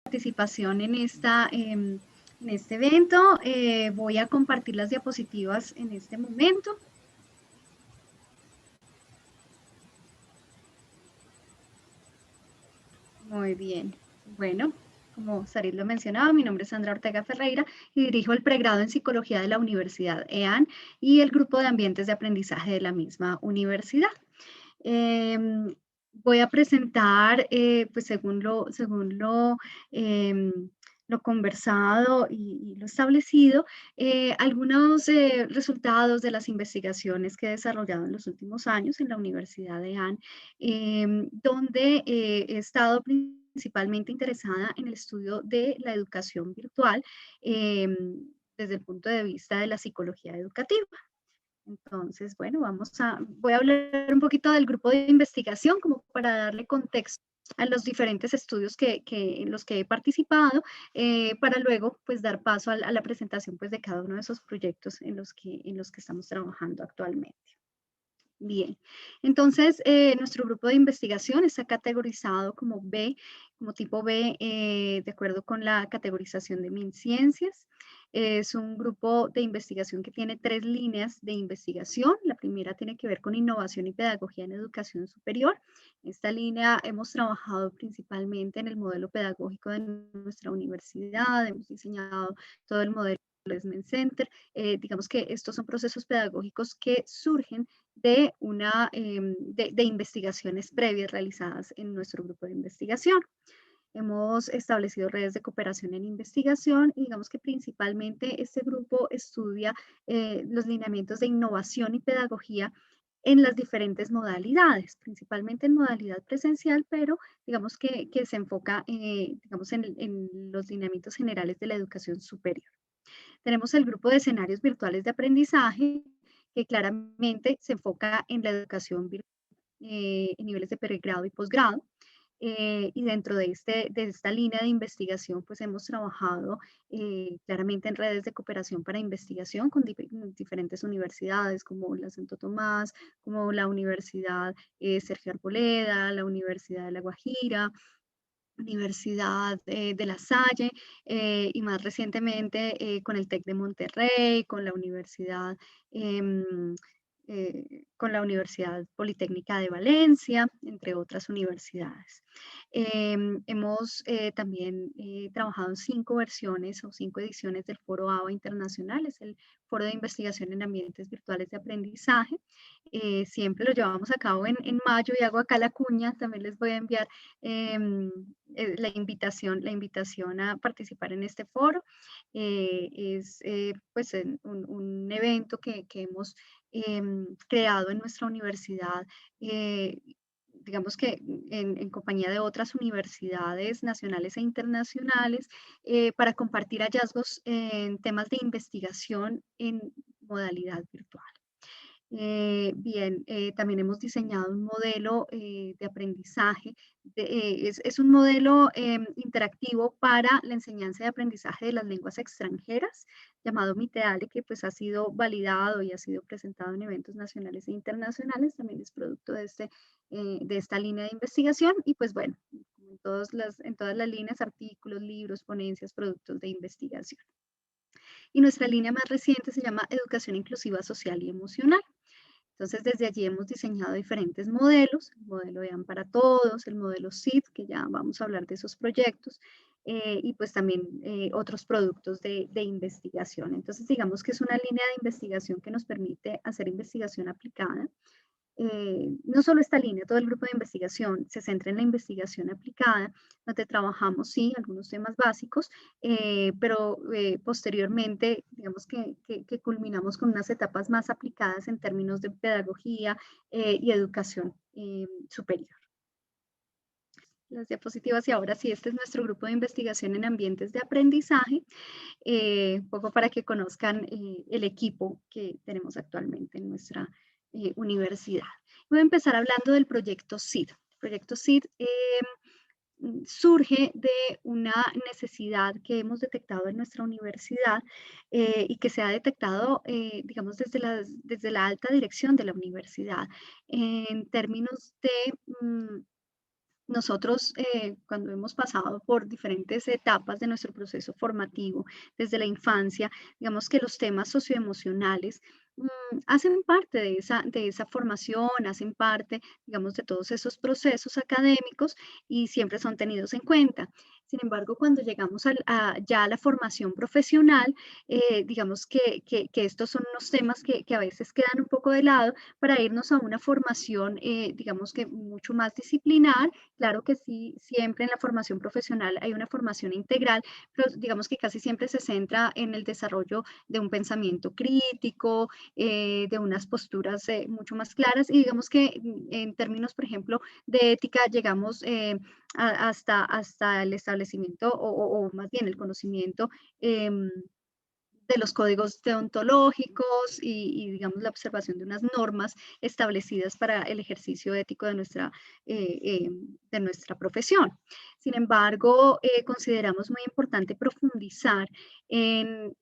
participación en este evento. Voy a compartir las diapositivas en este momento. Muy bien. Bueno, como Sarit lo mencionaba, mi nombre es Sandra Ortega Ferreira y dirijo el pregrado en Psicología de la Universidad EAN y el grupo de ambientes de aprendizaje de la misma universidad. Voy a presentar, pues lo conversado y lo establecido, algunos resultados de las investigaciones que he desarrollado en los últimos años en la Universidad de AN, donde he estado principalmente interesada en el estudio de la educación virtual em, desde el punto de vista de la psicología educativa. Entonces, bueno, voy a hablar un poquito del grupo de investigación como para darle contexto a los diferentes estudios en los que he participado, para luego pues dar paso a la presentación pues de cada uno de esos proyectos en los que estamos trabajando actualmente. Bien, entonces nuestro grupo de investigación está categorizado como B, como tipo B, de acuerdo con la categorización de MinCiencias. Es un grupo de investigación que tiene 3 líneas de investigación. La primera tiene que ver con innovación y pedagogía en educación superior. En esta línea hemos trabajado principalmente en el modelo pedagógico de nuestra universidad, hemos diseñado todo el modelo Assessment Center. Digamos que estos son procesos pedagógicos que surgen de investigaciones previas realizadas en nuestro grupo de investigación. Hemos establecido redes de cooperación en investigación y digamos que principalmente este grupo estudia los lineamientos de innovación y pedagogía en las diferentes modalidades, principalmente en modalidad presencial, pero digamos que se enfoca digamos en los lineamientos generales de la educación superior. Tenemos el grupo de escenarios virtuales de aprendizaje, que claramente se enfoca en la educación virtual en niveles de pregrado y posgrado. Y dentro de esta línea de investigación, pues hemos trabajado claramente en redes de cooperación para investigación con diferentes universidades como la Santo Tomás, como la Universidad Sergio Arboleda, la Universidad de La Guajira, Universidad de La Salle, y más recientemente con el TEC de Monterrey, con la Universidad Politécnica de Valencia, entre otras universidades. Hemos también trabajado en 5 versiones o 5 ediciones del Foro ABA Internacional, es el Foro de Investigación en Ambientes Virtuales de Aprendizaje. Siempre lo llevamos a cabo en mayo y hago acá la cuña, también les voy a enviar em, la invitación a participar en este foro. Es pues un evento que hemos creado en nuestra universidad, digamos que en compañía de otras universidades nacionales e internacionales, para compartir hallazgos en temas de investigación en modalidad virtual. También hemos diseñado un modelo de aprendizaje. Es un modelo interactivo para la enseñanza y aprendizaje de las lenguas extranjeras, llamado Miteale, que pues ha sido validado y ha sido presentado en eventos nacionales e internacionales. También es producto de esta línea de investigación y pues bueno, en todas las líneas, artículos, libros, ponencias, productos de investigación. Y nuestra línea más reciente se llama Educación Inclusiva Social y Emocional. Entonces, desde allí hemos diseñado diferentes modelos, el modelo EAN para todos, el modelo SID, que ya vamos a hablar de esos proyectos, y pues también otros productos de investigación. Entonces, digamos que es una línea de investigación que nos permite hacer investigación aplicada. No solo esta línea, todo el grupo de investigación se centra en la investigación aplicada, donde trabajamos, sí, algunos temas básicos, pero posteriormente, digamos que culminamos con unas etapas más aplicadas en términos de pedagogía y educación superior. Las diapositivas y ahora sí, este es nuestro grupo de investigación en ambientes de aprendizaje, un poco para que conozcan el equipo que tenemos actualmente en nuestra universidad. Voy a empezar hablando del proyecto SID. El proyecto SID surge de una necesidad que hemos detectado en nuestra universidad y que se ha detectado, digamos, desde la alta dirección de la universidad en términos de nosotros, cuando hemos pasado por diferentes etapas de nuestro proceso formativo, desde la infancia, digamos que los temas socioemocionales hacen parte de esa formación, hacen parte, digamos, de todos esos procesos académicos y siempre son tenidos en cuenta. Sin embargo, cuando llegamos ya a la formación profesional, digamos que estos son unos temas que a veces quedan un poco de lado para irnos a una formación, digamos que mucho más disciplinar. Claro que sí, siempre en la formación profesional hay una formación integral, pero digamos que casi siempre se centra en el desarrollo de un pensamiento crítico, de unas posturas mucho más claras y digamos que en términos, por ejemplo, de ética llegamos hasta el establecimiento o más bien el conocimiento em, de los códigos deontológicos digamos, la observación de unas normas establecidas para el ejercicio ético de nuestra profesión. Sin embargo, consideramos muy importante profundizar en,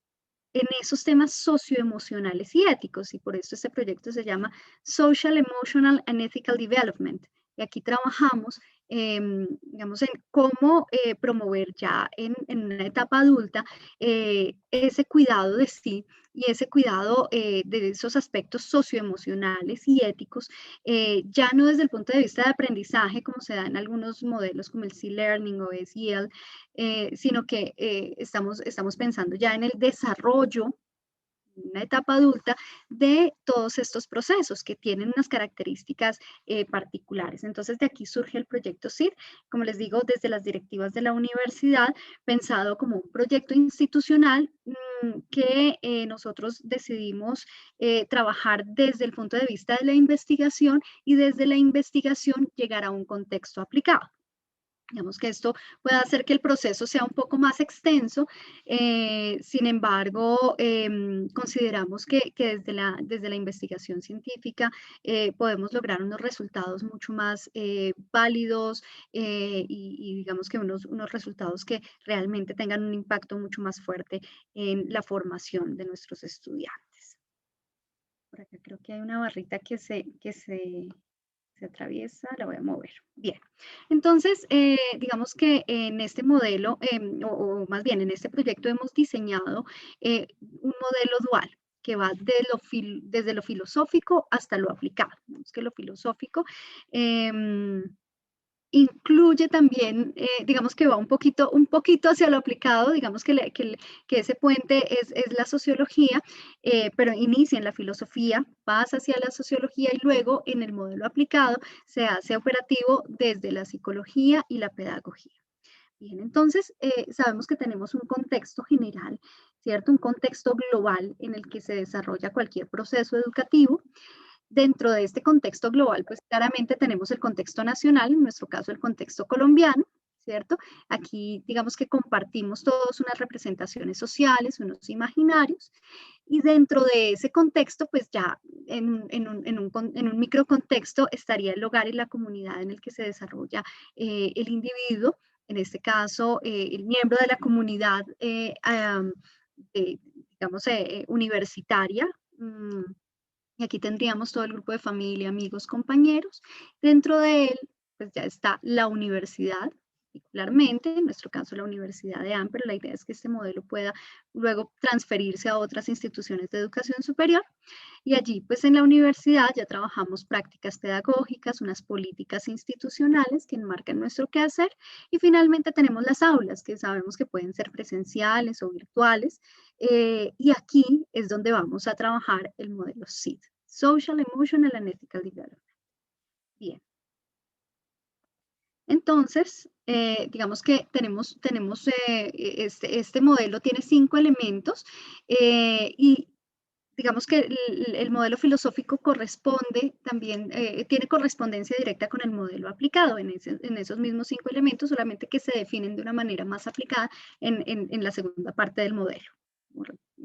en esos temas socioemocionales y éticos, y por eso este proyecto se llama Social, Emotional and Ethical Development. Y aquí trabajamos, digamos, en cómo promover ya en una etapa adulta ese cuidado de sí y ese cuidado de esos aspectos socioemocionales y éticos, ya no desde el punto de vista de aprendizaje, como se da en algunos modelos como el C-Learning o SEL, sino que estamos pensando ya en el desarrollo, en una etapa adulta, de todos estos procesos que tienen unas características particulares. Entonces, de aquí surge el proyecto SID, como les digo, desde las directivas de la universidad, pensado como un proyecto institucional que nosotros decidimos trabajar desde el punto de vista de la investigación y desde la investigación llegar a un contexto aplicado. Digamos que esto puede hacer que el proceso sea un poco más extenso, sin embargo, consideramos que desde la investigación científica podemos lograr unos resultados mucho más válidos y digamos que unos resultados que realmente tengan un impacto mucho más fuerte en la formación de nuestros estudiantes. Por acá creo que hay una barrita que se atraviesa, la voy a mover. Bien, entonces, digamos que en este modelo, o más bien en este proyecto hemos diseñado un modelo dual que va desde lo filosófico hasta lo aplicado. Digamos que lo filosófico em, incluye también, digamos que va un poquito hacia lo aplicado, digamos que ese puente es la sociología, pero inicia en la filosofía, pasa hacia la sociología y luego en el modelo aplicado se hace operativo desde la psicología y la pedagogía. Bien, entonces sabemos que tenemos un contexto general, ¿cierto? Un contexto global en el que se desarrolla cualquier proceso educativo. Dentro de este contexto global, pues claramente tenemos el contexto nacional, en nuestro caso el contexto colombiano, ¿cierto? Aquí digamos que compartimos todos unas representaciones sociales, unos imaginarios, y dentro de ese contexto, pues ya en un microcontexto estaría el hogar y la comunidad en el que se desarrolla el individuo, en este caso el miembro de la comunidad, digamos, universitaria. Y aquí tendríamos todo el grupo de familia, amigos, compañeros. Dentro de él, pues ya está la universidad, particularmente, en nuestro caso la Universidad de AN, pero la idea es que este modelo pueda luego transferirse a otras instituciones de educación superior. Y allí, pues en la universidad ya trabajamos prácticas pedagógicas, unas políticas institucionales que enmarcan nuestro quehacer. Y finalmente tenemos las aulas, que sabemos que pueden ser presenciales o virtuales. Y aquí es donde vamos a trabajar el modelo SEED, Social, Emotional and Ethical Development. Bien. Entonces, digamos que tenemos este modelo tiene 5 elementos y digamos que el modelo filosófico corresponde también, tiene correspondencia directa con el modelo aplicado en esos mismos 5 elementos, solamente que se definen de una manera más aplicada en la segunda parte del modelo.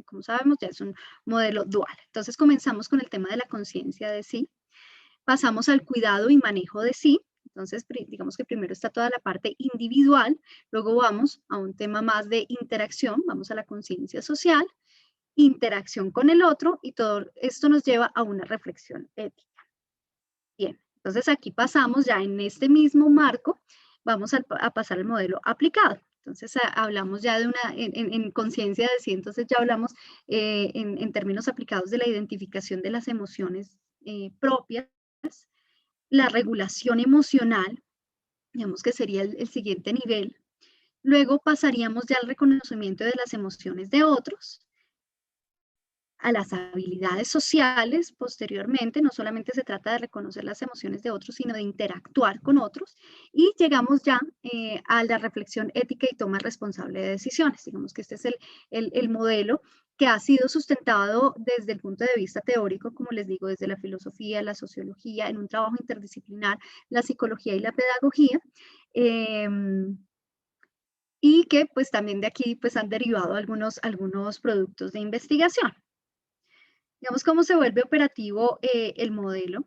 Como sabemos, ya es un modelo dual. Entonces comenzamos con el tema de la conciencia de sí, pasamos al cuidado y manejo de sí. Entonces, digamos que primero está toda la parte individual, luego vamos a un tema más de interacción, vamos a la conciencia social, interacción con el otro y todo esto nos lleva a una reflexión ética. Bien, Entonces aquí pasamos ya en este mismo marco, vamos a pasar al modelo aplicado. Entonces hablamos ya de en conciencia de sí, entonces ya hablamos en términos aplicados de la identificación de las emociones propias, la regulación emocional, digamos que sería el siguiente nivel. Luego pasaríamos ya al reconocimiento de las emociones de otros, a las habilidades sociales posteriormente. No solamente se trata de reconocer las emociones de otros, sino de interactuar con otros. Y llegamos ya a la reflexión ética y toma responsable de decisiones. Digamos que este es el modelo que ha sido sustentado desde el punto de vista teórico, como les digo, desde la filosofía, la sociología, en un trabajo interdisciplinar, la psicología y la pedagogía. Y que pues también de aquí pues han derivado algunos productos de investigación. Digamos cómo se vuelve operativo el modelo,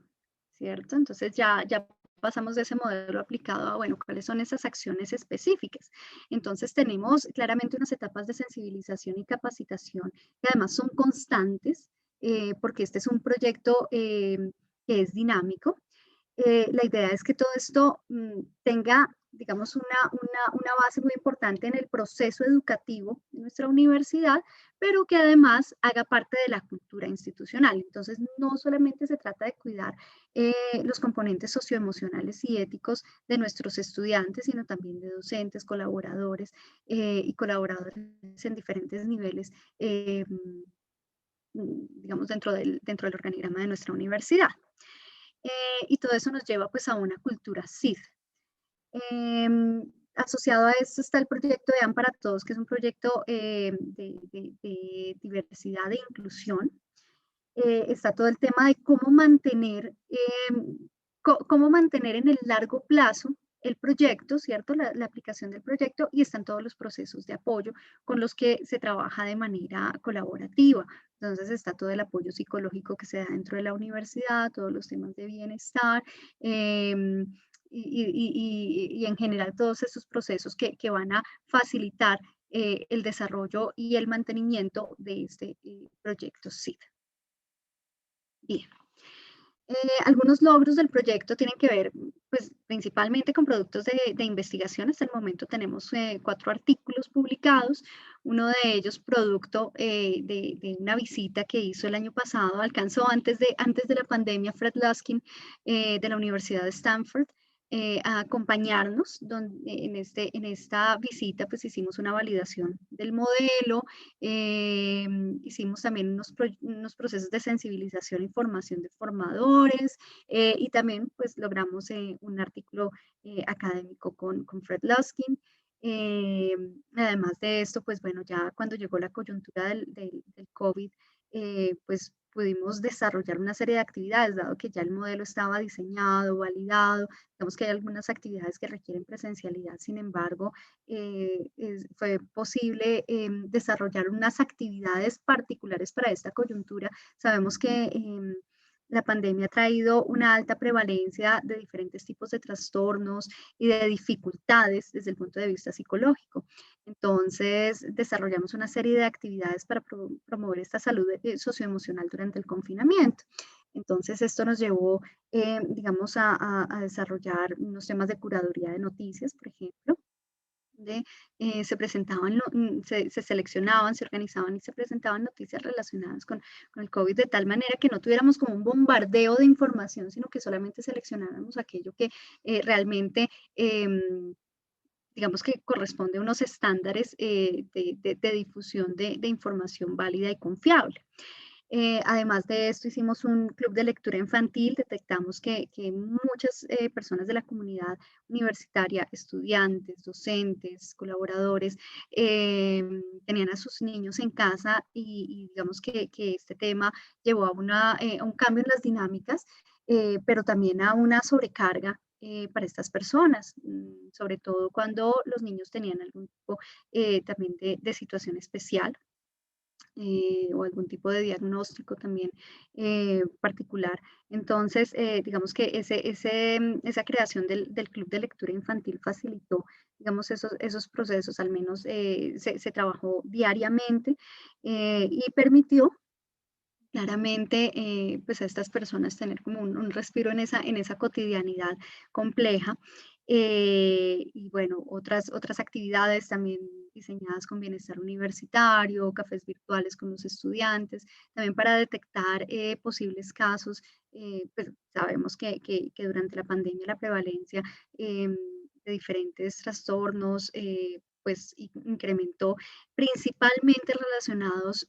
¿cierto? Entonces ya pasamos de ese modelo aplicado a, bueno, cuáles son esas acciones específicas. Entonces tenemos claramente unas etapas de sensibilización y capacitación que además son constantes, porque este es un proyecto que es dinámico. La idea es que todo esto tenga, digamos, una base muy importante en el proceso educativo de nuestra universidad, pero que además haga parte de la cultura institucional. Entonces, no solamente se trata de cuidar los componentes socioemocionales y éticos de nuestros estudiantes, sino también de docentes, colaboradores y colaboradores en diferentes niveles, digamos, dentro del organigrama de nuestra universidad. Y todo eso nos lleva pues a una cultura CID. Asociado a esto está el proyecto de AMP para Todos, que es un proyecto de diversidad e inclusión. Está todo el tema de cómo mantener en el largo plazo el proyecto, ¿cierto? La aplicación del proyecto, y están todos los procesos de apoyo con los que se trabaja de manera colaborativa. Entonces está todo el apoyo psicológico que se da dentro de la universidad, todos los temas de bienestar, y en general todos esos procesos que van a facilitar el desarrollo y el mantenimiento de este proyecto SID. Bien. Algunos logros del proyecto tienen que ver, pues, principalmente con productos de investigación. Hasta el momento tenemos 4 artículos publicados, uno de ellos producto de una visita que hizo el año pasado, alcanzó antes de la pandemia Fred Luskin de la Universidad de Stanford a acompañarnos en esta visita, pues hicimos una validación del modelo, hicimos también unos procesos de sensibilización y formación de formadores, y también pues logramos un artículo académico con Fred Luskin. Además de esto, pues bueno, ya cuando llegó la coyuntura del COVID, pues pudimos desarrollar una serie de actividades, dado que ya el modelo estaba diseñado, validado. Digamos que hay algunas actividades que requieren presencialidad, sin embargo, fue posible desarrollar unas actividades particulares para esta coyuntura. Sabemos que la pandemia ha traído una alta prevalencia de diferentes tipos de trastornos y de dificultades desde el punto de vista psicológico. Entonces, desarrollamos una serie de actividades para promover esta salud socioemocional durante el confinamiento. Entonces, esto nos llevó, digamos, a desarrollar unos temas de curaduría de noticias, por ejemplo, donde se seleccionaban, se organizaban y se presentaban noticias relacionadas con el COVID, de tal manera que no tuviéramos como un bombardeo de información, sino que solamente seleccionáramos aquello que realmente digamos que corresponde a unos estándares de difusión de información válida y confiable. Además de esto, hicimos un club de lectura infantil. Detectamos que muchas personas de la comunidad universitaria, estudiantes, docentes, colaboradores, tenían a sus niños en casa y digamos que este tema llevó a un cambio en las dinámicas, pero también a una sobrecarga para estas personas, sobre todo cuando los niños tenían algún tipo también de situación especial, o algún tipo de diagnóstico también particular. Entonces, digamos que esa creación del club de lectura infantil facilitó, digamos, esos procesos, al menos se trabajó diariamente y permitió Claramente, pues a estas personas tener como un respiro en esa cotidianidad compleja. Y bueno, otras actividades también diseñadas con bienestar universitario, cafés virtuales con los estudiantes, también para detectar posibles casos. Pues sabemos que durante la pandemia la prevalencia de diferentes trastornos pues incrementó, principalmente relacionados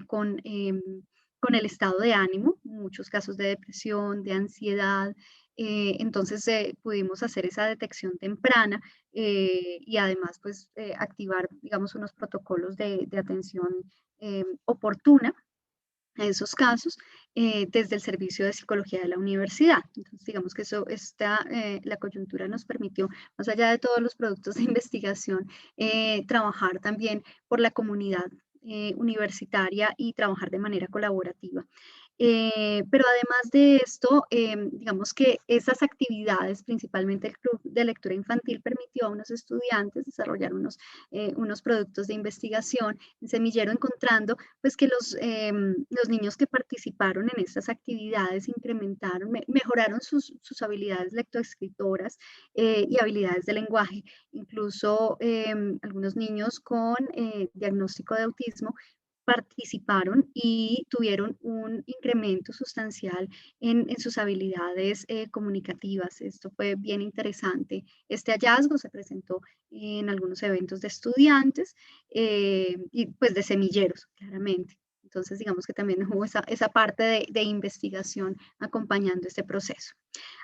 con el estado de ánimo, muchos casos de depresión, de ansiedad. Entonces pudimos hacer esa detección temprana y además pues activar, digamos, unos protocolos de atención oportuna a esos casos desde el servicio de psicología de la universidad. Entonces, digamos que la coyuntura nos permitió, más allá de todos los productos de investigación, trabajar también por la comunidad universitaria y trabajar de manera colaborativa. Pero además de esto, digamos que esas actividades, principalmente el club de lectura infantil, permitió a unos estudiantes desarrollar unos productos de investigación en Semillero, encontrando pues que los niños que participaron en estas actividades incrementaron, mejoraron sus habilidades lectoescritoras y habilidades de lenguaje. Incluso algunos niños con diagnóstico de autismo participaron y tuvieron un incremento sustancial en sus habilidades comunicativas. Esto fue bien interesante. Este hallazgo se presentó en algunos eventos de estudiantes y pues de semilleros, claramente. Entonces, digamos que también hubo esa parte de investigación acompañando este proceso.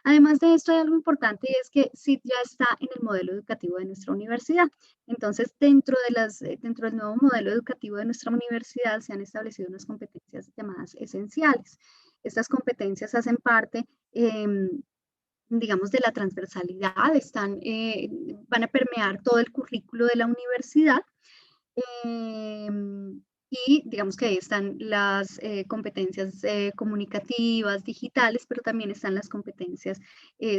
Además de esto, hay algo importante y es que SIT ya está en el modelo educativo de nuestra universidad. Entonces, dentro del nuevo modelo educativo de nuestra universidad se han establecido unas competencias llamadas esenciales. Estas competencias hacen parte, digamos, de la transversalidad, van a permear todo el currículo de la universidad. Em, y digamos que ahí están las competencias comunicativas, digitales, pero también están las competencias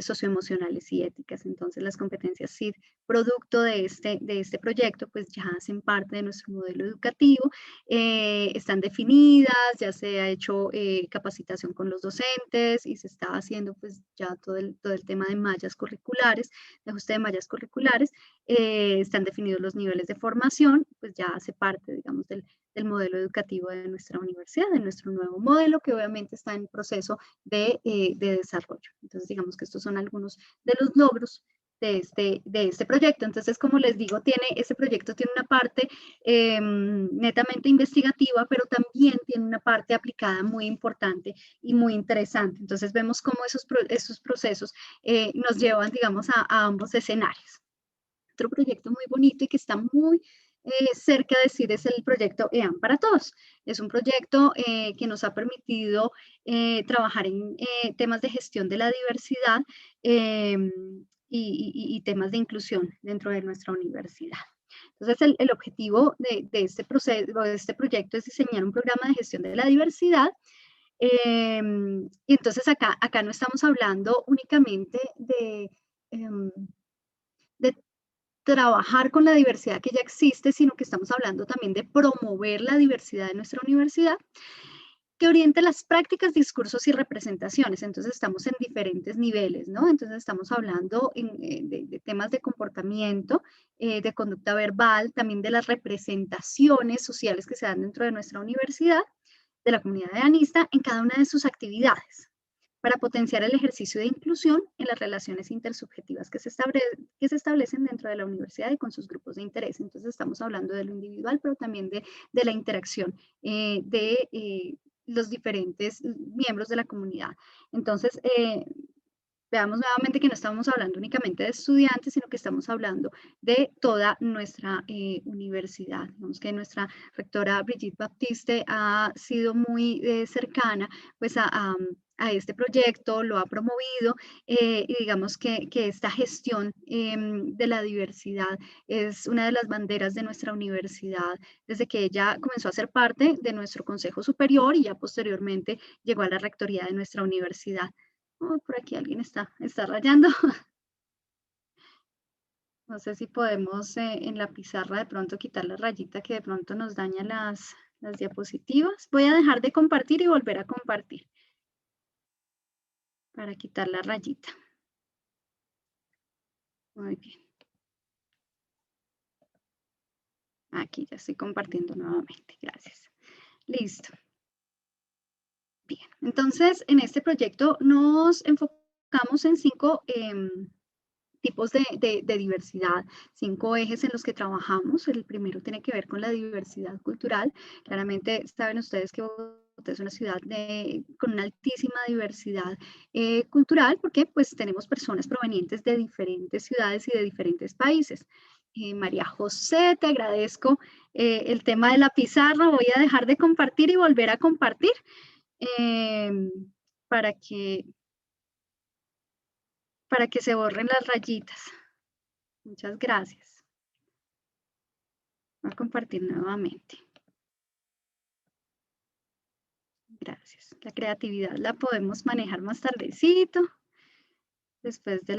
socioemocionales y éticas. Entonces, las competencias SID, producto de este proyecto, pues ya hacen parte de nuestro modelo educativo, están definidas, ya se ha hecho capacitación con los docentes y se está haciendo pues ya todo el tema de mallas curriculares, de ajuste de mallas curriculares. Están definidos los niveles de formación, pues ya hace parte, digamos, del modelo educativo de nuestra universidad, de nuestro nuevo modelo, que obviamente está en proceso de desarrollo. Entonces, digamos que estos son algunos de los logros de este proyecto. Entonces, como les digo, este proyecto tiene una parte netamente investigativa, pero también tiene una parte aplicada muy importante y muy interesante. Entonces, vemos cómo esos procesos nos llevan, digamos, a ambos escenarios. Otro proyecto muy bonito y que está muy cerca de decir es el proyecto EAM para Todos. Es un proyecto que nos ha permitido trabajar en temas de gestión de la diversidad eh, y temas de inclusión dentro de nuestra universidad. Entonces, el objetivo de este proceso, de este proyecto es diseñar un programa de gestión de la diversidad. Y entonces acá no estamos hablando únicamente em, de trabajar con la diversidad que ya existe, sino que estamos hablando también de promover la diversidad de nuestra universidad, que oriente las prácticas, discursos y representaciones. Entonces estamos en diferentes niveles, ¿no? Entonces estamos hablando de temas de comportamiento, de conducta verbal, también de las representaciones sociales que se dan dentro de nuestra universidad, de la comunidad de anista en cada una de sus actividades para potenciar el ejercicio de inclusión en las relaciones intersubjetivas que se establecen dentro de la universidad y con sus grupos de interés. Entonces estamos hablando de lo individual, pero también de la interacción de los diferentes miembros de la comunidad. Entonces, veamos nuevamente que no estamos hablando únicamente de estudiantes, sino que estamos hablando de toda nuestra universidad. Vemos que nuestra rectora Brigitte Baptiste ha sido muy cercana pues, a este proyecto, lo ha promovido y digamos que esta gestión de la diversidad es una de las banderas de nuestra universidad desde que ella comenzó a ser parte de nuestro Consejo Superior y ya posteriormente llegó a la rectoría de nuestra universidad. Oh, por aquí alguien está rayando. No sé si podemos en la pizarra de pronto quitar la rayita que de pronto nos daña las diapositivas. Voy a dejar de compartir y volver a compartir para quitar la rayita. Muy bien. Aquí ya estoy compartiendo nuevamente. Gracias. Listo. Bien, entonces en este proyecto nos enfocamos en 5 tipos de diversidad, 5 ejes en los que trabajamos. El primero tiene que ver con la diversidad cultural. Claramente saben ustedes que Bogotá es una ciudad con una altísima diversidad cultural, porque pues tenemos personas provenientes de diferentes ciudades y de diferentes países. María José, te agradezco el tema de la pizarra. Voy a dejar de compartir y volver a compartir para que se borren las rayitas. Muchas gracias. Voy a compartir nuevamente. Gracias. La creatividad la podemos manejar más tardecito, después de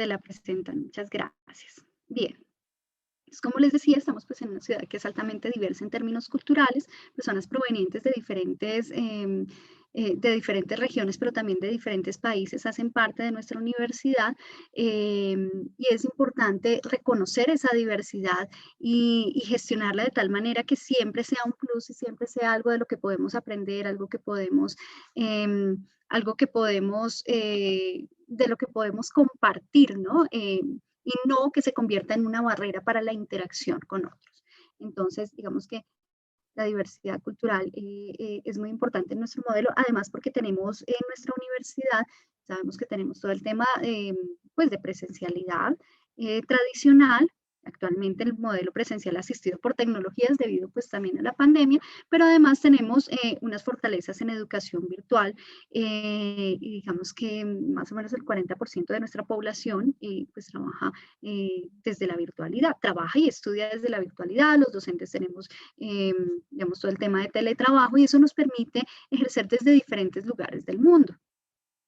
la presentación. Muchas gracias. Bien. Pues, como les decía, estamos pues en una ciudad que es altamente diversa en términos culturales, personas provenientes de diferentes regiones, pero también de diferentes países hacen parte de nuestra universidad y es importante reconocer esa diversidad y gestionarla de tal manera que siempre sea un plus y siempre sea algo de lo que podemos aprender, algo que podemos, de lo que podemos compartir, ¿no? Y no que se convierta en una barrera para la interacción con otros. Entonces, digamos que la diversidad cultural es muy importante en nuestro modelo, además porque tenemos en nuestra universidad, sabemos que tenemos todo el tema pues de presencialidad tradicional. Actualmente el modelo presencial asistido por tecnologías debido pues también a la pandemia, pero además tenemos unas fortalezas en educación virtual y digamos que más o menos el 40% de nuestra población pues trabaja desde la virtualidad, trabaja y estudia desde la virtualidad, los docentes tenemos digamos todo el tema de teletrabajo y eso nos permite ejercer desde diferentes lugares del mundo.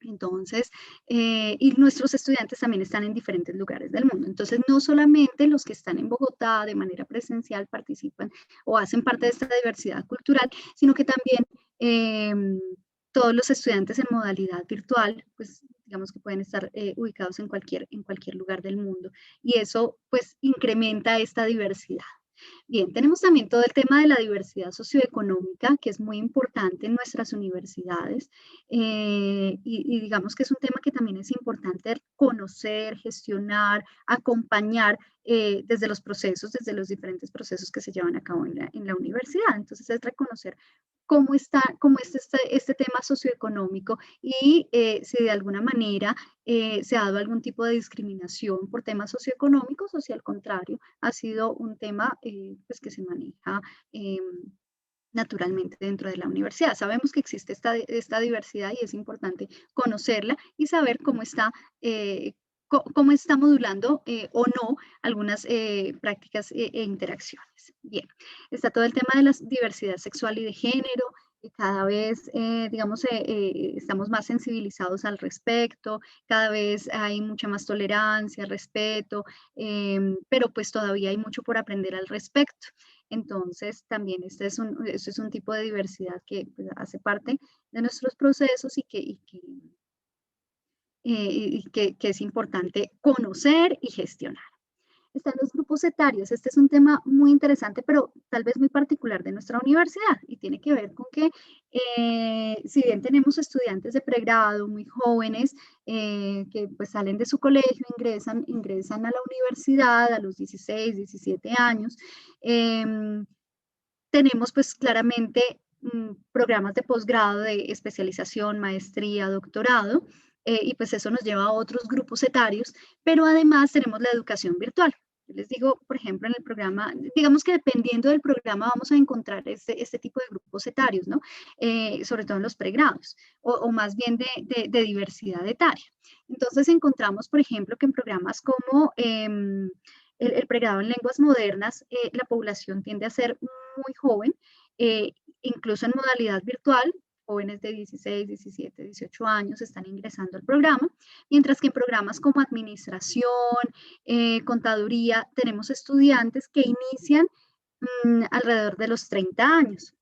Entonces, y nuestros estudiantes también están en diferentes lugares del mundo. Entonces, no solamente los que están en Bogotá de manera presencial participan o hacen parte de esta diversidad cultural, sino que también todos los estudiantes en modalidad virtual, pues digamos que pueden estar ubicados en cualquier lugar del mundo. Y eso, pues, incrementa esta diversidad. Bien, tenemos también todo el tema de la diversidad socioeconómica, que es muy importante en nuestras universidades, y digamos que es un tema que también es importante conocer, gestionar, acompañar desde los diferentes procesos que se llevan a cabo en la universidad. Entonces, es reconocer cómo está este tema socioeconómico y si de alguna manera se ha dado algún tipo de discriminación por temas socioeconómicos o si al contrario ha sido un tema pues que se maneja naturalmente dentro de la universidad. Sabemos que existe esta diversidad y es importante conocerla y saber cómo está modulando o no algunas prácticas e interacciones. Bien, está todo el tema de la diversidad sexual y de género. Cada vez, digamos, estamos más sensibilizados al respecto, cada vez hay mucha más tolerancia, respeto, pero pues todavía hay mucho por aprender al respecto. Entonces, también este es un tipo de diversidad que pues, hace parte de nuestros procesos que es importante conocer y gestionar. Están los grupos etarios. Este es un tema muy interesante, pero tal vez muy particular de nuestra universidad y tiene que ver con que si bien tenemos estudiantes de pregrado muy jóvenes que pues salen de su colegio, ingresan a la universidad a los 16, 17 años, tenemos pues claramente programas de posgrado, de especialización, maestría, doctorado, y pues eso nos lleva a otros grupos etarios, pero además tenemos la educación virtual. Yo les digo, por ejemplo, en el programa, digamos que dependiendo del programa vamos a encontrar este tipo de grupos etarios, ¿no? Sobre todo en los pregrados, o más bien de diversidad etaria. Entonces encontramos, por ejemplo, que en programas como el pregrado en lenguas modernas, la población tiende a ser muy joven, incluso en modalidad virtual, jóvenes de 16, 17, 18 años están ingresando al programa, mientras que en programas como administración, contaduría, tenemos estudiantes que inician alrededor de los 30 años.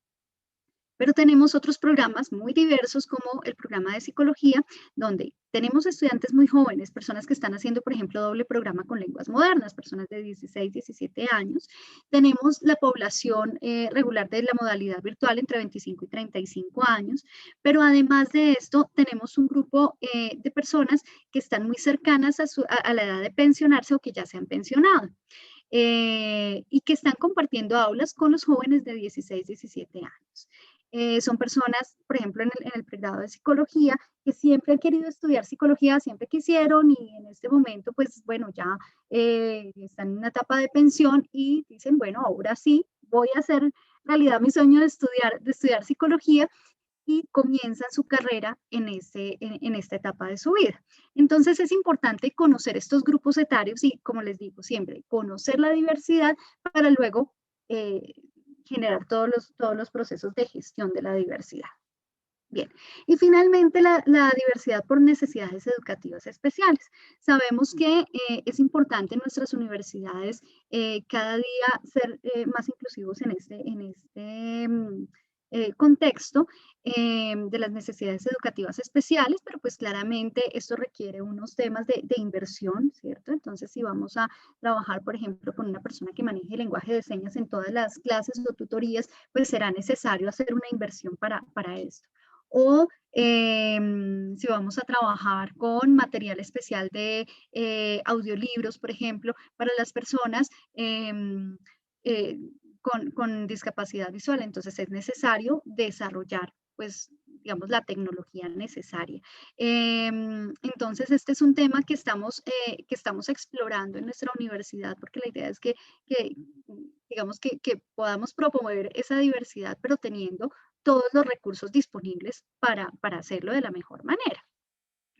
Pero tenemos otros programas muy diversos como el programa de psicología, donde tenemos estudiantes muy jóvenes, personas que están haciendo, por ejemplo, doble programa con lenguas modernas, personas de 16, 17 años. Tenemos la población regular de la modalidad virtual entre 25 y 35 años, pero además de esto, tenemos un grupo de personas que están muy cercanas a la edad de pensionarse o que ya se han pensionado. Y que están compartiendo aulas con los jóvenes de 16, 17 años. Son personas, por ejemplo, en el pregrado de psicología, que siempre han querido estudiar psicología, siempre quisieron y en este momento, pues bueno, ya están en una etapa de pensión y dicen, bueno, ahora sí, voy a hacer realidad mi sueño de estudiar psicología y comienzan su carrera en esta etapa de su vida. Entonces es importante conocer estos grupos etarios y, como les digo siempre, conocer la diversidad para luego eh, generar todos los procesos de gestión de la diversidad. Bien, y finalmente la diversidad por necesidades educativas especiales. Sabemos que es importante en nuestras universidades cada día ser más inclusivos en este contexto de las necesidades educativas especiales, pero pues claramente esto requiere unos temas de inversión, ¿cierto? Entonces, si vamos a trabajar, por ejemplo, con una persona que maneje el lenguaje de señas en todas las clases o tutorías, pues será necesario hacer una inversión para esto. O si vamos a trabajar con material especial de audiolibros, por ejemplo, para las personas eh, con discapacidad visual. Entonces es necesario desarrollar, pues, digamos, la tecnología necesaria. Entonces, este es un tema que estamos explorando en nuestra universidad, porque la idea es que digamos, que podamos promover esa diversidad, pero teniendo todos los recursos disponibles para hacerlo de la mejor manera.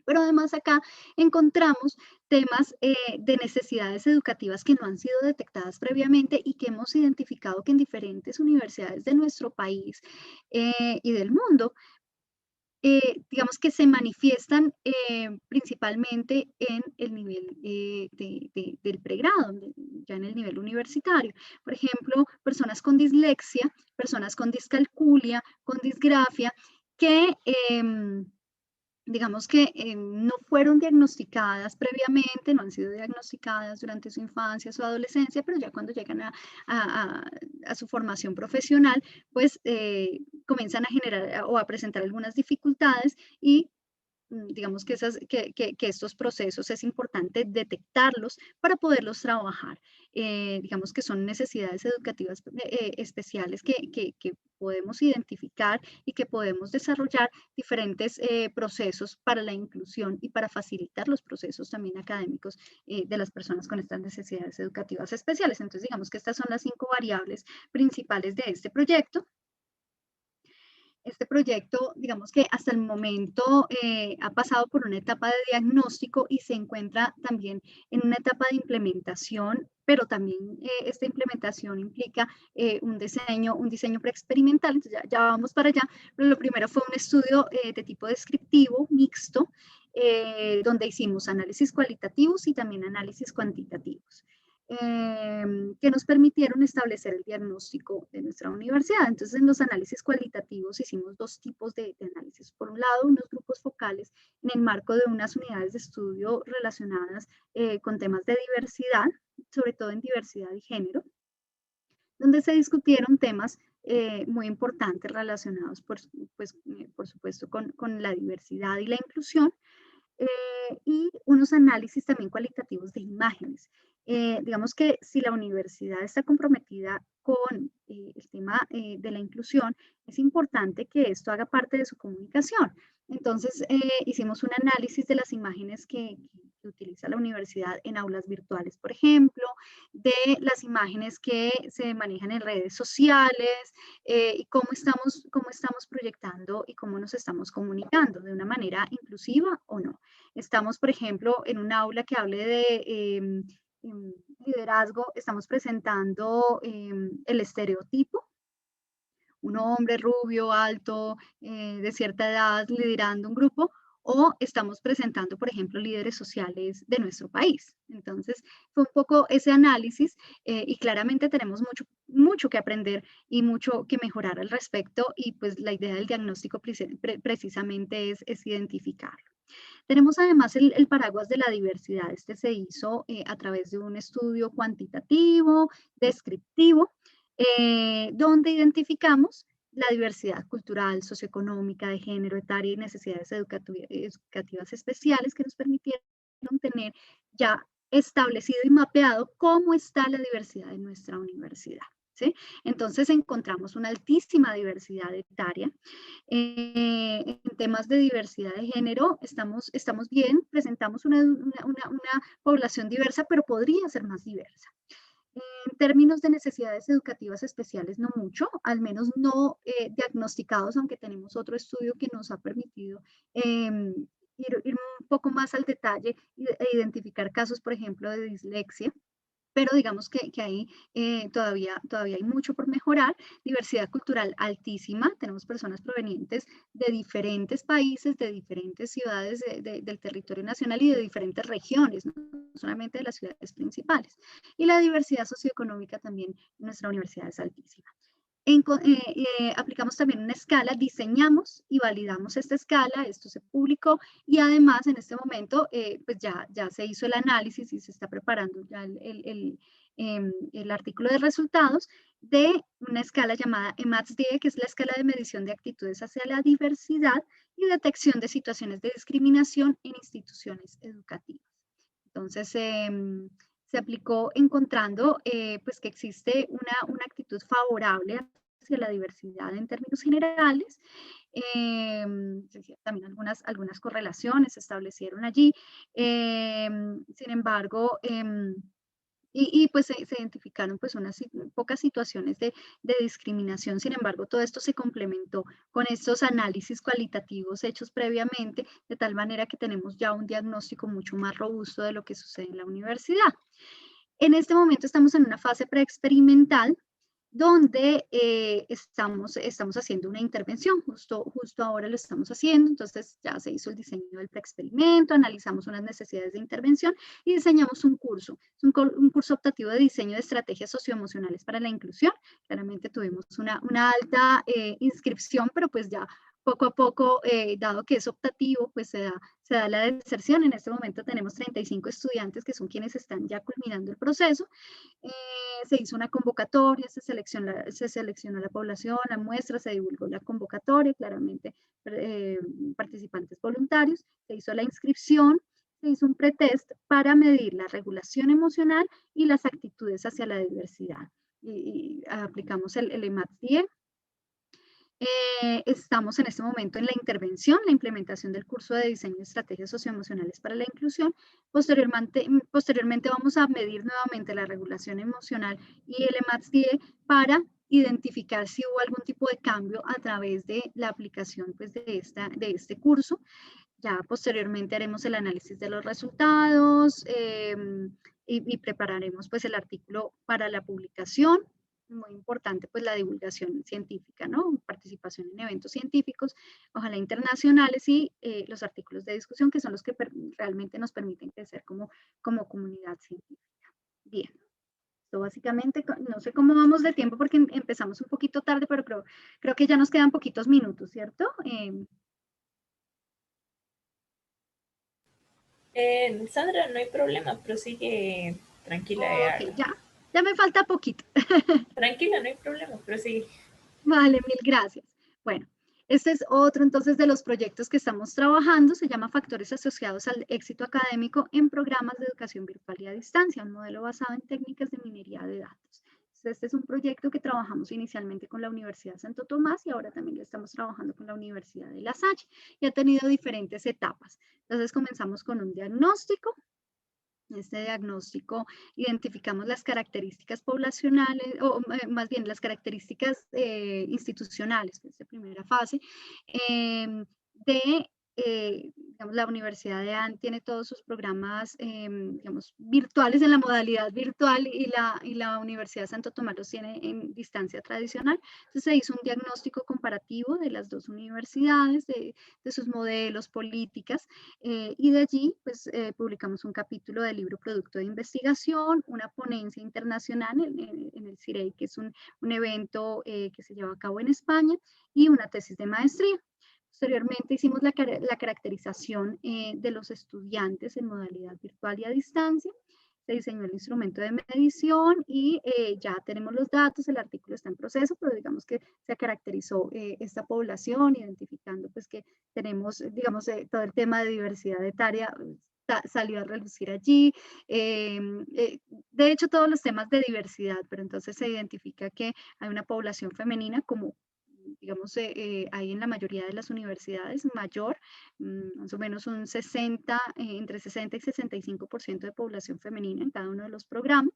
Pero además acá encontramos temas de necesidades educativas que no han sido detectadas previamente y que hemos identificado que en diferentes universidades de nuestro país y del mundo, digamos que se manifiestan principalmente en el nivel del pregrado, ya en el nivel universitario. Por ejemplo, personas con dislexia, personas con discalculia, con disgrafia, que digamos que no fueron diagnosticadas previamente, no han sido diagnosticadas durante su infancia, su adolescencia, pero ya cuando llegan a- a- a su formación profesional, pues comienzan a generar o a presentar algunas dificultades y digamos que estos procesos es importante detectarlos para poderlos trabajar. Digamos que son necesidades educativas especiales que podemos identificar y que podemos desarrollar diferentes procesos para la inclusión y para facilitar los procesos también académicos de las personas con estas necesidades educativas especiales. Entonces, digamos que estas son las 5 variables principales de este proyecto. Este proyecto, digamos que hasta el momento ha pasado por una etapa de diagnóstico y se encuentra también en una etapa de implementación, pero también esta implementación implica un diseño preexperimental, entonces ya vamos para allá, pero lo primero fue un estudio de tipo descriptivo, mixto, donde hicimos análisis cualitativos y también análisis cuantitativos que nos permitieron establecer el diagnóstico de nuestra universidad. Entonces, en los análisis cualitativos hicimos dos tipos de análisis. Por un lado, unos grupos focales en el marco de unas unidades de estudio relacionadas con temas de diversidad, sobre todo en diversidad y género, donde se discutieron temas muy importantes relacionados, por supuesto, con la diversidad y la inclusión, y unos análisis también cualitativos de imágenes. Digamos que si la universidad está comprometida con el tema de la inclusión, es importante que esto haga parte de su comunicación. Entonces, hicimos un análisis de las imágenes que utiliza la universidad en aulas virtuales, por ejemplo, de las imágenes que se manejan en redes sociales y cómo estamos proyectando y cómo nos estamos comunicando de una manera inclusiva o no. Estamos, por ejemplo, en un aula que hable de liderazgo, estamos presentando el estereotipo, un hombre rubio, alto, de cierta edad, liderando un grupo, o estamos presentando, por ejemplo, líderes sociales de nuestro país. Entonces, fue un poco ese análisis y claramente tenemos mucho que aprender y mucho que mejorar al respecto y pues la idea del diagnóstico precisamente es identificarlo. Tenemos además el paraguas de la diversidad. Este se hizo a través de un estudio cuantitativo, descriptivo, donde identificamos la diversidad cultural, socioeconómica, de género, etaria y necesidades educativas especiales que nos permitieron tener ya establecido y mapeado cómo está la diversidad en nuestra universidad. ¿Sí? Entonces encontramos una altísima diversidad etaria. En temas de diversidad de género estamos bien, presentamos una población diversa, pero podría ser más diversa. En términos de necesidades educativas especiales, no mucho, al menos no diagnosticados, aunque tenemos otro estudio que nos ha permitido ir un poco más al detalle e identificar casos, por ejemplo, de dislexia. Pero digamos que ahí todavía hay mucho por mejorar. Diversidad cultural altísima. Tenemos personas provenientes de diferentes países, de diferentes ciudades del territorio nacional y de diferentes regiones, no solamente de las ciudades principales. Y la diversidad socioeconómica también en nuestra universidad es altísima. Aplicamos también una escala, diseñamos y validamos esta escala, esto se publicó y además en este momento pues ya se hizo el análisis y se está preparando ya el artículo de resultados de una escala llamada EMATS-10, que es la escala de medición de actitudes hacia la diversidad y detección de situaciones de discriminación en instituciones educativas. Entonces, se aplicó encontrando pues que existe una actitud favorable hacia la diversidad en términos generales. También algunas correlaciones se establecieron allí. Sin embargo, pues se identificaron pues unas pocas situaciones de discriminación. Sin embargo, todo esto se complementó con estos análisis cualitativos hechos previamente, de tal manera que tenemos ya un diagnóstico mucho más robusto de lo que sucede en la universidad. En este momento estamos en una fase preexperimental donde estamos haciendo una intervención, justo ahora lo estamos haciendo, entonces ya se hizo el diseño del preexperimento, analizamos unas necesidades de intervención y diseñamos un curso, es un curso optativo de diseño de estrategias socioemocionales para la inclusión. Claramente tuvimos una alta inscripción, pero pues ya poco a poco, dado que es optativo, pues se da la deserción. En este momento tenemos 35 estudiantes que son quienes están ya culminando el proceso. Se hizo una convocatoria, se seleccionó la población, la muestra, se divulgó la convocatoria, claramente participantes voluntarios, se hizo la inscripción, se hizo un pretest para medir la regulación emocional y las actitudes hacia la diversidad. Y aplicamos el EMATS-10. Estamos en este momento en la intervención, la implementación del curso de diseño de estrategias socioemocionales para la inclusión. Posteriormente vamos a medir nuevamente la regulación emocional y el EMATS-10 para identificar si hubo algún tipo de cambio a través de la aplicación pues, de este curso. Ya posteriormente haremos el análisis de los resultados y prepararemos pues, el artículo para la publicación. Muy importante pues la divulgación científica, ¿no? Participación en eventos científicos, ojalá internacionales y los artículos de discusión que son los que realmente nos permiten crecer como comunidad científica. Bien, esto básicamente, no sé cómo vamos de tiempo porque empezamos un poquito tarde, pero creo que ya nos quedan poquitos minutos, ¿cierto? Sandra, no hay problema, prosigue tranquila. Ok, ya me falta poquito. Tranquila, no hay problema, prosigue. Vale, mil gracias. Bueno, este es otro entonces de los proyectos que estamos trabajando, se llama Factores asociados al éxito académico en programas de educación virtual y a distancia, un modelo basado en técnicas de minería de datos. Este es un proyecto que trabajamos inicialmente con la Universidad de Santo Tomás y ahora también lo estamos trabajando con la Universidad de La Salle y ha tenido diferentes etapas. Entonces comenzamos con un diagnóstico. Este diagnóstico identificamos las características poblacionales, o más bien las características institucionales, que es la primera fase, de digamos, la Universidad de AN tiene todos sus programas, digamos, virtuales en la modalidad virtual y la Universidad de Santo Tomás los tiene en distancia tradicional. Entonces se hizo un diagnóstico comparativo de las dos universidades, de sus modelos, políticas, y de allí pues publicamos un capítulo del libro producto de investigación, una ponencia internacional en el CIREI, que es un evento que se lleva a cabo en España, y una tesis de maestría. Posteriormente hicimos la caracterización de los estudiantes en modalidad virtual y a distancia. Se diseñó el instrumento de medición y ya tenemos los datos, el artículo está en proceso, pero digamos que se caracterizó esta población, identificando pues que tenemos, digamos, todo el tema de diversidad etaria salió a relucir allí. De hecho, todos los temas de diversidad, pero entonces se identifica que hay una población femenina como digamos, hay en la mayoría de las universidades mayor, más o menos un 60, entre 60 y 65% de población femenina en cada uno de los programas.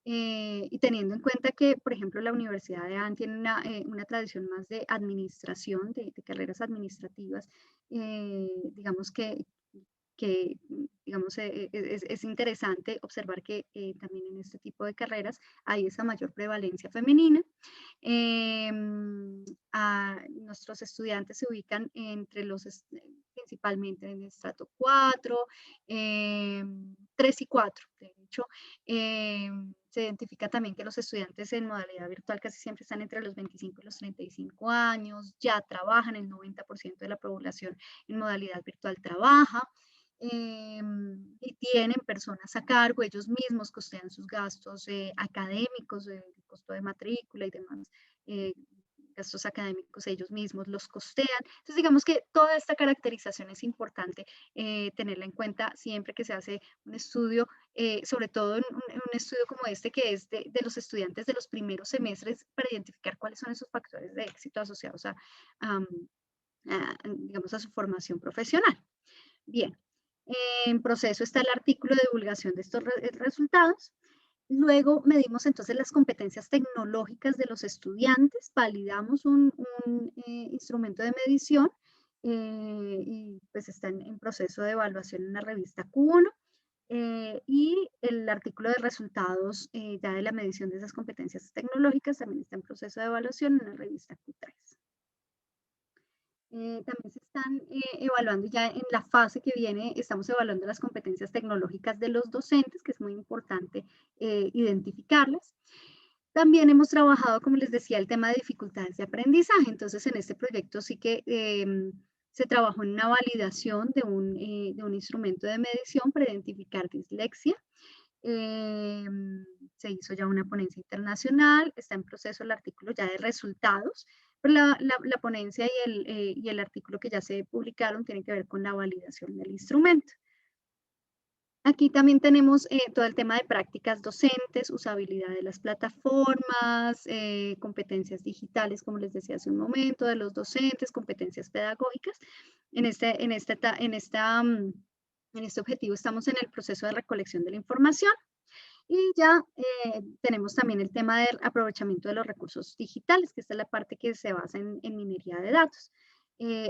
Y teniendo en cuenta que, por ejemplo, la Universidad de AN tiene una tradición más de administración, de carreras administrativas, digamos que digamos, es interesante observar que también en este tipo de carreras hay esa mayor prevalencia femenina. Nuestros estudiantes se ubican entre principalmente en el estrato 4, 3 y 4, de hecho. Se identifica también que los estudiantes en modalidad virtual casi siempre están entre los 25 y los 35 años, ya trabajan, el 90% de la población en modalidad virtual trabaja. Y tienen personas a cargo, ellos mismos costean sus gastos académicos, el costo de matrícula y demás, eh, gastos académicos ellos mismos los costean. Entonces, digamos que toda esta caracterización es importante tenerla en cuenta siempre que se hace un estudio, sobre todo en un estudio como este, que es de los estudiantes de los primeros semestres, para identificar cuáles son esos factores de éxito asociados digamos, a su formación profesional. Bien, en proceso está el artículo de divulgación de estos resultados. Luego medimos entonces las competencias tecnológicas de los estudiantes, validamos un instrumento de medición y pues está en proceso de evaluación en la revista Q1 y el artículo de resultados ya de la medición de esas competencias tecnológicas también está en proceso de evaluación en la revista Q3. También se están evaluando ya en la fase que viene, estamos evaluando las competencias tecnológicas de los docentes, que es muy importante identificarlas. También hemos trabajado, como les decía, el tema de dificultades de aprendizaje. Entonces, en este proyecto sí que se trabajó en una validación de un instrumento de medición para identificar dislexia. Se hizo ya una ponencia internacional, está en proceso el artículo ya de resultados, pero la ponencia y el artículo que ya se publicaron tienen que ver con la validación del instrumento. Aquí también tenemos todo el tema de prácticas docentes, usabilidad de las plataformas, competencias digitales, como les decía hace un momento, de los docentes, competencias pedagógicas. En este objetivo estamos en el proceso de recolección de la información. Y ya tenemos también el tema del aprovechamiento de los recursos digitales, que esta es la parte que se basa en minería de datos.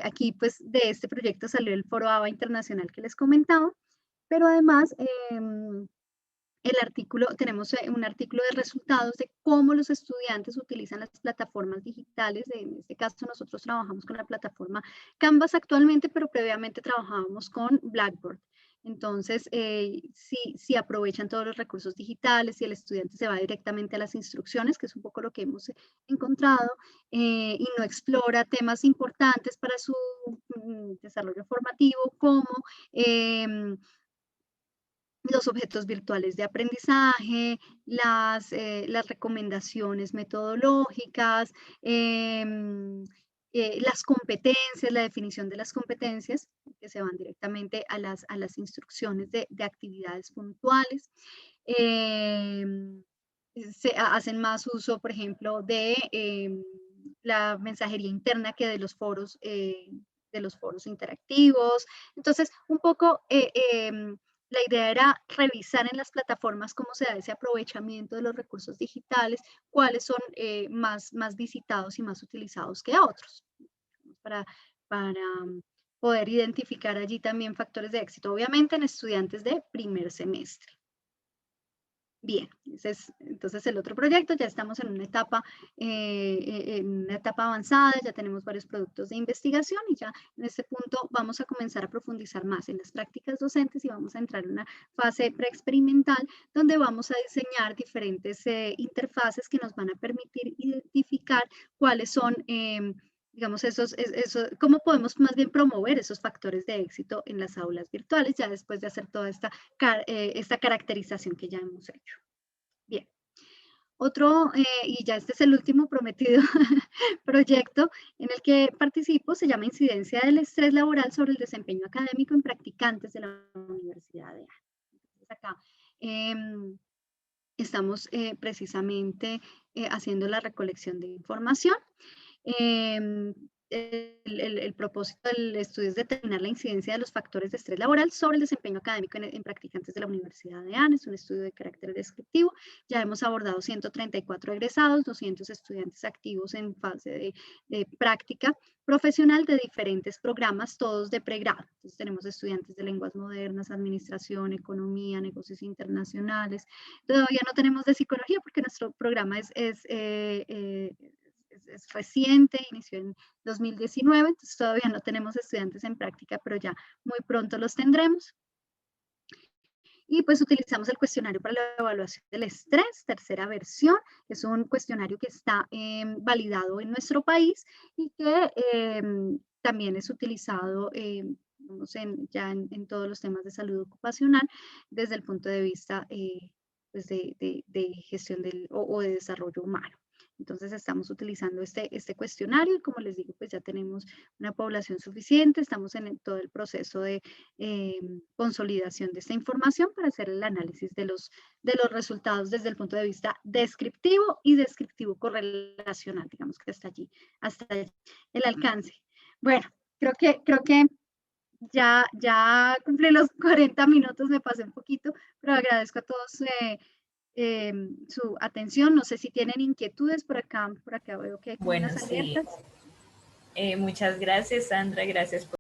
Aquí, pues, de este proyecto salió el Foro ABA Internacional que les comentaba, pero además tenemos un artículo de resultados de cómo los estudiantes utilizan las plataformas digitales. En este caso, nosotros trabajamos con la plataforma Canvas actualmente, pero previamente trabajábamos con Blackboard. Entonces, si aprovechan todos los recursos digitales, si el estudiante se va directamente a las instrucciones, que es un poco lo que hemos encontrado, y no explora temas importantes para su desarrollo formativo, como los objetos virtuales de aprendizaje, las recomendaciones metodológicas, las competencias, la definición de las competencias, que se van directamente a las instrucciones de actividades puntuales. Hacen más uso, por ejemplo, de la mensajería interna que de los foros interactivos. Entonces, un poco la idea era revisar en las plataformas cómo se da ese aprovechamiento de los recursos digitales, cuáles son más visitados y más utilizados que otros, para, para poder identificar allí también factores de éxito, obviamente en estudiantes de primer semestre. Bien, ese es entonces el otro proyecto, ya estamos en una etapa avanzada, ya tenemos varios productos de investigación y ya en este punto vamos a comenzar a profundizar más en las prácticas docentes y vamos a entrar en una fase preexperimental donde vamos a diseñar diferentes interfaces que nos van a permitir identificar cuáles son digamos, cómo podemos más bien promover esos factores de éxito en las aulas virtuales, ya después de hacer toda esta caracterización que ya hemos hecho. Bien, otro, y ya este es el último prometido proyecto en el que participo, se llama Incidencia del estrés laboral sobre el desempeño académico en practicantes de la Universidad de Ana. Entonces acá estamos precisamente haciendo la recolección de información. Em, el propósito del estudio es determinar la incidencia de los factores de estrés laboral sobre el desempeño académico en practicantes de la Universidad de ANE. Es un estudio de carácter descriptivo. Ya hemos abordado 134 egresados, 200 estudiantes activos en fase de práctica profesional de diferentes programas, todos de pregrado. Entonces tenemos estudiantes de lenguas modernas, administración, economía, negocios internacionales. Todavía no tenemos de psicología porque nuestro programa es reciente, inició en 2019, entonces todavía no tenemos estudiantes en práctica, pero ya muy pronto los tendremos. Y pues utilizamos el cuestionario para la evaluación del estrés, tercera versión. Es un cuestionario que está validado en nuestro país y que también es utilizado ya en todos los temas de salud ocupacional desde el punto de vista pues de gestión o de desarrollo humano. Entonces estamos utilizando este cuestionario y como les digo, pues ya tenemos una población suficiente, estamos en todo el proceso de consolidación de esta información para hacer el análisis de los resultados desde el punto de vista descriptivo y descriptivo correlacional, digamos que hasta allí el alcance. Bueno, creo que ya cumplí los 40 minutos, me pasé un poquito, pero agradezco a todos su atención. No sé si tienen inquietudes por acá veo que hay como Bueno, unas sí. alertas. Muchas gracias, Sandra. Gracias por